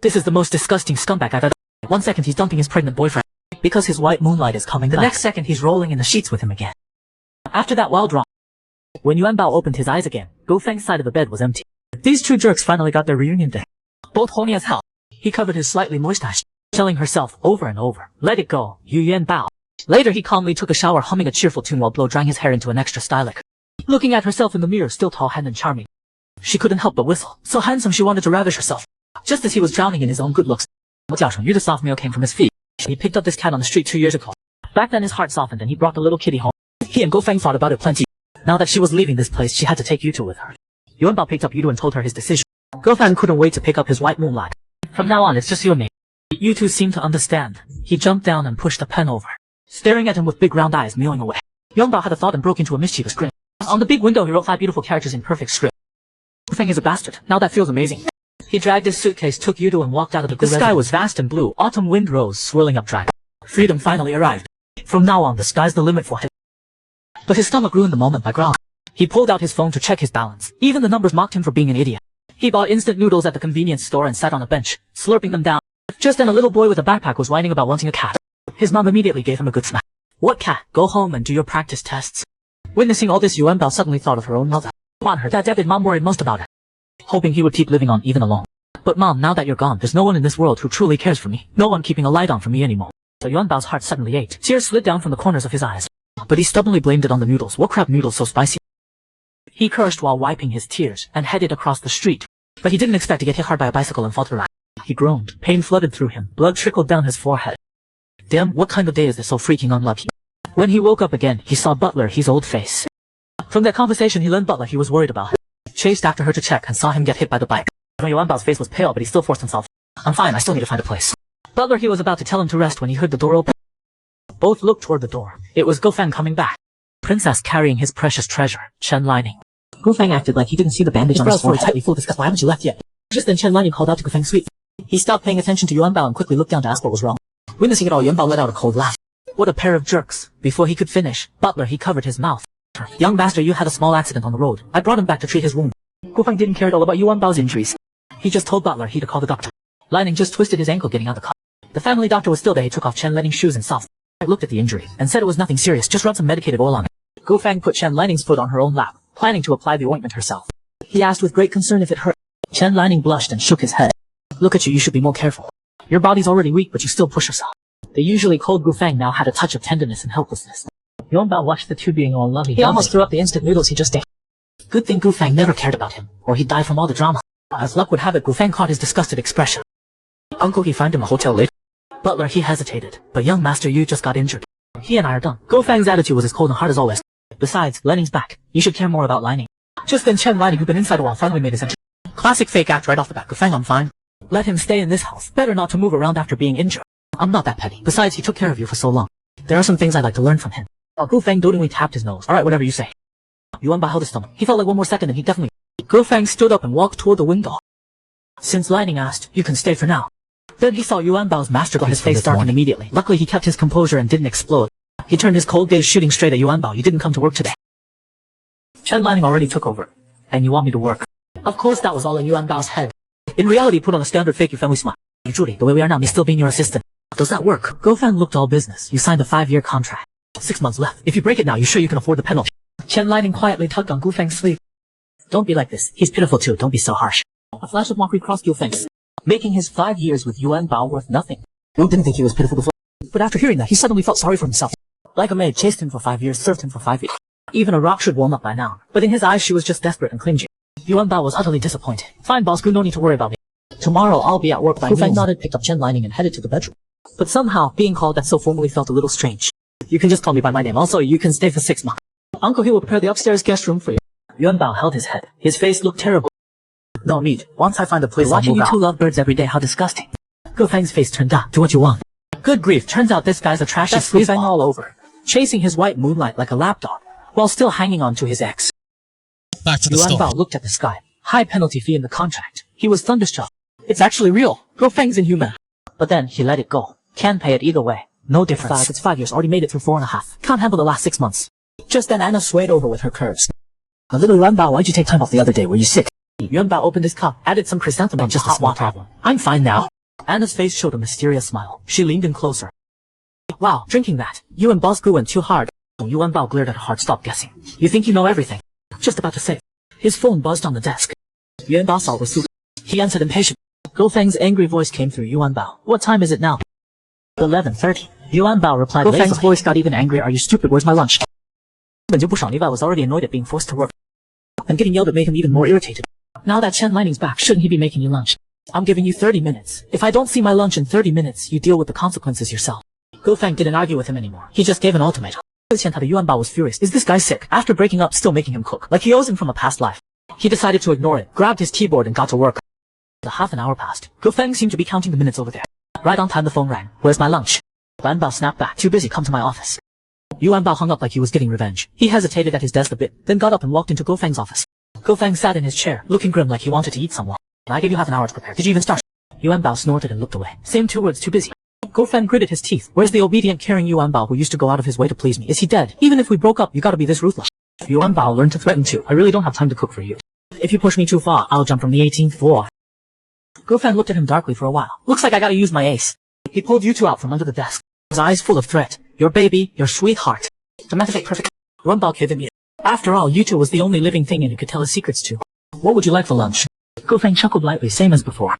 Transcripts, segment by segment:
This is the most disgusting scumbag I've ever. 1 second he's dumping his pregnant boyfriend because his white moonlight is coming. The next second he's rolling in the sheets with him again. After that wild drama, when Yuanbao opened his eyes again, Go Feng's side of the bed was empty. These two jerks finally got their reunion day. Both horny as hell. He covered his slightly moist ass, telling herself over and over, "Let it go, Yuanbao." Later he calmly took a shower humming a cheerful tune while blow-drying his hair into an extra stylish. Looking at herself in the mirror, still tall-handed and charming, she couldn't help but whistle. So handsome she wanted to ravish herself. Just as he was drowning in his own good looks, the soft meal came from his feet. He picked up this cat on the street 2 years ago. Back then his heart softened and he brought the little kitty home. He and Go Feng thought about it plenty. Now that she was leaving this place, she had to take Yutu with her. Yuanbao picked up Yutu and told her his decision. Go Feng couldn't wait to pick up his white moonlight. From now on, it's just you and me. Yutu seemed to understand. He jumped down and pushed the pen over, staring at him with big round eyes, mewing away. Yuanbao had a thought and broke into a mischievous grin. On the big window he wrote 5 beautiful characters in perfect script. Go Feng is a bastard. Now that feels amazing. He dragged his suitcase, took Yutu and walked out of the sky was vast and blue. Autumn wind rose, swirling up dry. Freedom finally arrived. From now on, the sky's the limit for him. But his stomach grew in the moment by growling. He pulled out his phone to check his balance. Even the numbers mocked him for being an idiot. He bought instant noodles at the convenience store and sat on a bench, slurping them down. Just then a little boy with a backpack was whining about wanting a cat. His mom immediately gave him a good smack. "What cat? Go home and do your practice tests." Witnessing all this, Yuanbao suddenly thought of her own mother. On her that debit mom worried most about it, hoping he would keep living on even alone. "But mom, now that you're gone, there's no one in this world who truly cares for me. No one keeping a light on for me anymore." So Yuanbao's heart suddenly ached. Tears slid down from the corners of his eyes. But he stubbornly blamed it on the noodles. What crap noodles so spicy? He cursed while wiping his tears and headed across the street. But he didn't expect to get hit hard by a bicycle and fall to the right. He groaned. Pain flooded through him. Blood trickled down his forehead. Damn, what kind of day is this so freaking unlucky? When he woke up again, he saw Butler, his old face. From that conversation, he learned Butler he was worried about him. Chased after her to check and saw him get hit by the bike. Yuanbao's face was pale, but he still forced himself. "I'm fine, I still need to find a place." Butler he was about to tell him to rest when he heard the door open. Both looked toward the door. It was Go Feng coming back. Princess carrying his precious treasure, Chen Lining. Go Feng acted like he didn't see the bandage on his forehead. Tightly full of disgust. "Why haven't you left yet?" Just then Chen Lining called out to Go Feng sweet. He stopped paying attention to Yuanbao and quickly looked down to ask what was wrong. Witnessing it all, Yuanbao let out a cold laugh. What a pair of jerks. Before he could finish, Butler he covered his mouth. "Young master, you had a small accident on the road. I brought him back to treat his wound." Go Feng didn't care at all about Yuanbao's injuries. He just told Butler he to call the doctor. Lining just twisted his ankle getting out of the car. The family doctor was still there. He took off Chen Lining's shoes and soft. Looked at the injury and said it was nothing serious, just rub some medicated oil on it. Go Feng put Chen Lining's foot on her own lap, planning to apply the ointment herself. He asked with great concern if it hurt. Chen Lining blushed and shook his head. "Look at you, you should be more careful. Your body's already weak, but you still push yourself." The usually cold Go Feng now had a touch of tenderness and helplessness. Yuanbao watched the two being all lovey. He almost threw up the instant noodles he just ate. Good thing Go Feng never cared about him, or he'd die from all the drama. As luck would have it, Go Feng caught his disgusted expression. "Uncle, he find him a hotel later." Butler he hesitated. "But young master, you just got injured. He and I are done." Go Feng's attitude was as cold and hard as always. "Besides, Lining's back. You should care more about Lining." Just then Chen Lining, who'd been inside a while, finally made his entry. Classic fake act right off the bat. "Go Feng, I'm fine. Let him stay in this house. Better not to move around after being injured. I'm not that petty. Besides, he took care of you for so long. There are some things I'd like to learn from him." Go Feng dotingly tapped his nose. "Alright, whatever you say." Yuanbao held his stomach. He felt like one more second and he definitely... Go Feng stood up and walked toward the window. Since Lining asked, "You can stay for now." Then he saw Yuanbao's masterpiece. His face darkened immediately. Luckily he kept his composure and didn't explode. He turned his cold gaze shooting straight at Yuanbao. "You didn't come to work today. Chen Lining already took over. And you want me to work?" Of course that was all in Yuanbao's head. In reality, he put on a standard fake family smile. "Julie, the way we are now, me still being your assistant. Does that work?" Go Feng looked all business. "You signed a 5-year contract. 6 months left. If you break it now, you sure you can afford the penalty?" Chen Lining quietly tugged on Go Feng's sleeve. "Don't be like this. He's pitiful too. Don't be so harsh." A flash of mockery crossed Go Feng's, making his 5 years with Yuanbao worth nothing. Wu didn't think he was pitiful before, but after hearing that, he suddenly felt sorry for himself. Like a maid, chased him for 5 years, served him for 5 years. Even a rock should warm up by now. But in his eyes, she was just desperate and clingy. Yuanbao was utterly disappointed. "Fine, boss, no need to worry about me. Tomorrow I'll be at work by noon." Go Feng nodded, picked up Chen Lining, and headed to the bedroom. But somehow, being called that so formally felt a little strange. "You can just call me by my name. Also, you can stay for 6 months. Uncle, he will prepare the upstairs guest room for you." Yuanbao held his head. His face looked terrible. "No need. Once I find a place, watching you two lovebirds every day, how disgusting." Go Feng's face turned dark. "Do what you want." Good grief, turns out this guy's a trashy sleazeball all over. Chasing his white moonlight like a lapdog, while still hanging on to his ex. Back to the Yuanbao story. looked at the sky. High penalty fee in the contract. He was thunderstruck. It's actually real. Go Feng's inhuman. But then he let it go. Can pay it either way. No difference. It's 5 years. Already made it through 4.5. Can't handle the last 6 months. Just then Anna swayed over with her curves. "A little Yuanbao, why'd you take time off the other day? Were you sick?" Yuanbao opened his cup, added some chrysanthemum, just a small problem. "I'm fine now." Anna's face showed a mysterious smile. She leaned in closer. Wow, drinking that. You and Boss Gu went too hard. Yuanbao glared at her hard. Stop guessing. You think you know everything. Just about to say. His phone buzzed on the desk. Yuanbao saw was Su. He answered impatiently. Go Feng's angry voice came through. Yuanbao, what time is it now? 11:30. Yuanbao replied. Go Feng's voice got even angrier. Are you stupid? Where's my lunch? Yuanbao was already annoyed at being forced to work. And getting yelled at made him even more irritated. Now that Chen Lining's back, shouldn't he be making you lunch? I'm giving you 30 minutes. If I don't see my lunch in 30 minutes, you deal with the consequences yourself. Go Feng didn't argue with him anymore. He just gave an ultimatum. Yuanbao was furious. Is this guy sick? After breaking up, still making him cook, like he owes him from a past life. He decided to ignore it, grabbed his keyboard and got to work. The half an hour passed. Go Feng seemed to be counting the minutes over there. Right on time the phone rang. Where's my lunch? Yuanbao snapped back. Too busy, come to my office. Yuanbao hung up like he was getting revenge. He hesitated at his desk a bit, then got up and walked into Go Feng's office. Go Feng sat in his chair, looking grim like he wanted to eat someone. I gave you half an hour to prepare. Did you even start? Yuanbao snorted and looked away. Same two words, too busy. Go Feng gritted his teeth. Where's the obedient, caring Yuanbao who used to go out of his way to please me? Is he dead? Even if we broke up, you gotta be this ruthless. Yuanbao learned to threaten too. I really don't have time to cook for you. If you push me too far, I'll jump from the 18th floor. Go Feng looked at him darkly for a while. Looks like I gotta use my ace. He pulled you two out from under the desk. His eyes full of threat. Your baby, your sweetheart. Dramatic perfect. Yuanbao gave him. After all, Yuto was the only living thing and you could tell his secrets to. What would you like for lunch? Go Feng chuckled lightly, same as before.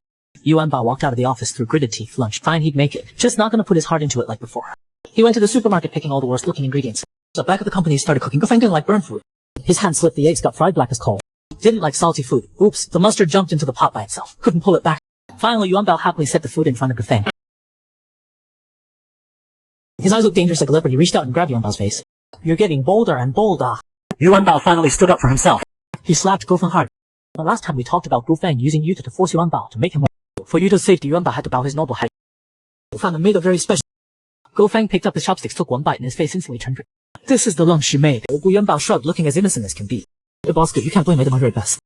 Yuanbao walked out of the office through gritted teeth. Lunch, fine, he'd make it. Just not gonna put his heart into it like before. He went to the supermarket picking all the worst looking ingredients. So back at the company he started cooking. Go Feng didn't like burnt food. His hand slipped, the eggs got fried black as coal. Didn't like salty food. Oops, the mustard jumped into the pot by itself. Couldn't pull it back. Finally, Yuanbao happily set the food in front of Go Feng. His eyes looked dangerous like a leopard. He reached out and grabbed Yuanbao's face. You're getting bolder and bolder. Yuanbao finally stood up for himself. He slapped Go Feng hard. The last time we talked about Go Feng using Yuta to force Yuanbao to make him work. For Yuta's safety, Yuanbao had to bow his noble head. Go Feng made a very special. Go Feng picked up his chopsticks, took one bite, and his face instantly turned red. This is the lunch she made. Yuanbao shrugged, looking as innocent as can be. The boss, you can't blame me, I did my very best.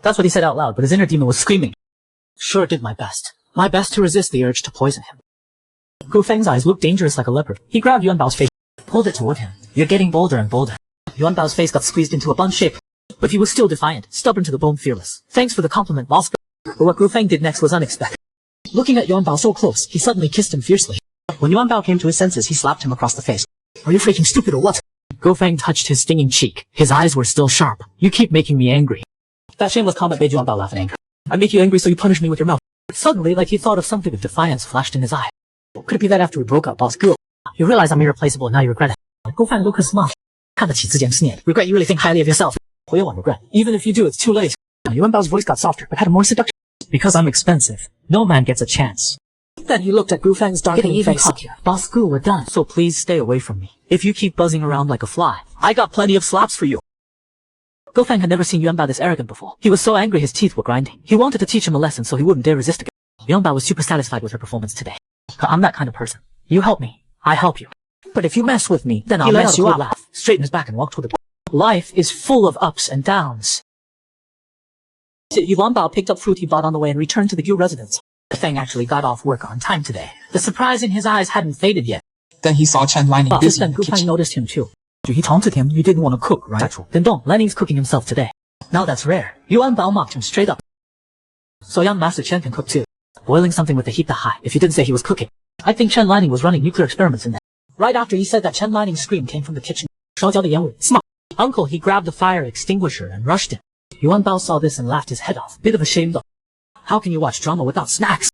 That's what he said out loud, but his inner demon was screaming. Sure did my best. My best to resist the urge to poison him. Go Feng's eyes looked dangerous like a leopard. He grabbed Yuanbao's face, pulled it toward him. You're getting bolder and bolder. Yuanbao's face got squeezed into a bun shape, but he was still defiant, stubborn to the bone, fearless. Thanks for the compliment, boss. But what Go Feng did next was unexpected. Looking at Yuanbao so close, he suddenly kissed him fiercely. When Yuanbao came to his senses, he slapped him across the face. Are you freaking stupid or what? Go Feng touched his stinging cheek. His eyes were still sharp. You keep making me angry. That shameless comment made Yuanbao laugh in anger. I make you angry so you punish me with your mouth. Suddenly, like he thought of something of defiance flashed in his eye. Could it be that after we broke up, boss? Go. You realize I'm irreplaceable and now you regret it. Go Feng looked at his mouth. Regret you really think highly of yourself. Regret. Even if you do, it's too late. Yuanbao's voice got softer, but had a more seductive. Because I'm expensive. No man gets a chance. Then he looked at Go Feng's darkening face. Boss Gu, we're done. So please stay away from me. If you keep buzzing around like a fly, I got plenty of slaps for you. Go Feng had never seen Yuanbao this arrogant before. He was so angry his teeth were grinding. He wanted to teach him a lesson so he wouldn't dare resist again. Yuanbao was super satisfied with her performance today. I'm that kind of person. You help me, I help you. But if you mess with me, then I'll mess you up. Laugh, straightened his back and walked toward the door. Life is full of ups and downs. Yuanbao picked up fruit he bought on the way and returned to the Gu residence. Feng actually got off work on time today. The surprise in his eyes hadn't faded yet. Then he saw Chen Lining busy in the kitchen. Noticed him too. He taunted him, you didn't want to cook, right? That's true. Then don't, Lenning's cooking himself today. Now that's rare. Yuanbao mocked him straight up. So young Master Chen can cook too. Boiling something with the heat that high, if you didn't say he was cooking. I think Chen Lining was running nuclear experiments in there. Right after he said that, Chen Lining's scream came from the kitchen. Smart. Uncle, he grabbed the fire extinguisher and rushed in. Yuanbao saw this and laughed his head off. Bit of a shame though. How can you watch drama without snacks?